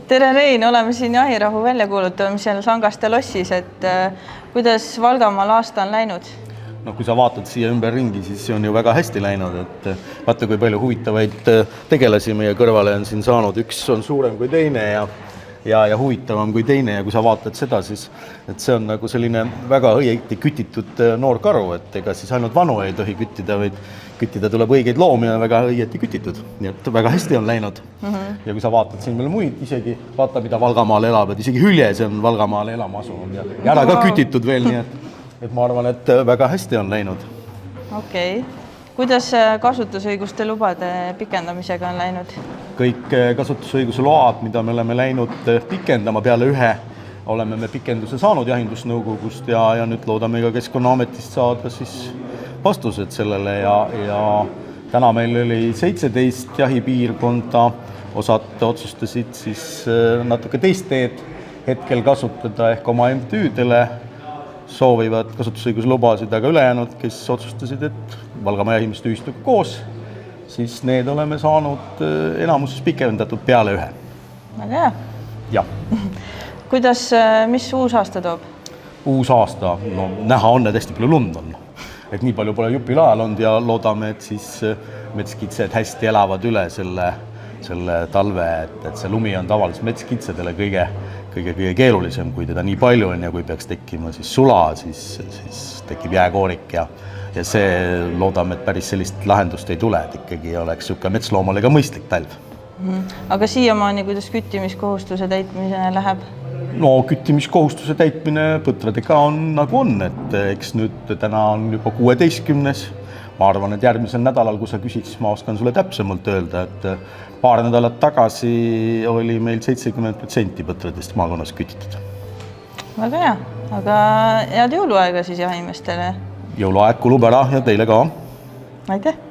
Tere Rein, oleme siin jahirahu väljakuulutamisel Sangaste lossis, et kuidas Valgamaal aasta on läinud? No kui sa vaatad siia ümber ringi, siis see on ju väga hästi läinud, et vaata kui palju huvitavaid tegelasi meie kõrvale on siin saanud, üks on suurem kui teine ja huvitavam kui teine ja kui sa vaatad seda, siis et see on nagu selline väga õieti kütitud noor karu, et ega siis ainult vanu ei tohi küttida, vaid küttida tuleb õigeid loomi ja väga õieti kütitud, nii et väga hästi on läinud. Ja kui sa vaatad siin veel muid, isegi vaata, mida Valgamaal elab, et isegi hülje see on Valgamaale elama asunud ja ära ka kütitud veel, nii et ma arvan, et väga hästi on läinud. Okei. Kuidas kasutusõiguste lubade pikendamisega on läinud? Kõik kasutusõiguse load, mida me oleme läinud pikendama peale ühe, oleme me pikenduse saanud Jahindusnõukogust ja nüüd loodame ka Keskkonnaametist saada siis vastused sellele ja täna meil oli 17 jahipiirkonda, osad otsustasid siis natuke teist teed hetkel kasutada ehk oma MTÜ-dele soovivad kasutusõiguse lubasid, aga ülejäänud, kes otsustasid, et Valgamaa jahimeeste ühistuga koos, siis need oleme saanud enamuses pikendatud peale ühe. Väga hea. Jah. Kuidas, mis uus aasta toob? Uus aasta, no näha on, et hästi palju lund on. Et nii palju pole jupil ajal olnud ja loodame, et siis metskitsed hästi elavad üle selle talve, et see lumi on tavaliselt metskitsedele kõige keerulisem, kui teda nii palju on ja kui peaks tekkima siis sula, siis tekib jääkoorik ja see loodame, et päris sellist lahendust ei tule, et ikkagi oleks siuke metsloomale ka mõistlik talv. Aga siiamaani, kuidas küttimiskohustuse täitmine läheb? No küttimiskohustuse täitmine põtradega on nagu on, et eks nüüd täna on juba 16. Ma arvan, et järgmisel nädalal, kui sa küsid, siis ma oskan sulle täpsemalt öelda, et paar nädalat tagasi oli meil 70% põtradest maakonnas kütitud. Väga hea, aga head jõuluaega siis jahimeestele. Jõuluaeg kulub ära ja teile ka. Aitäh!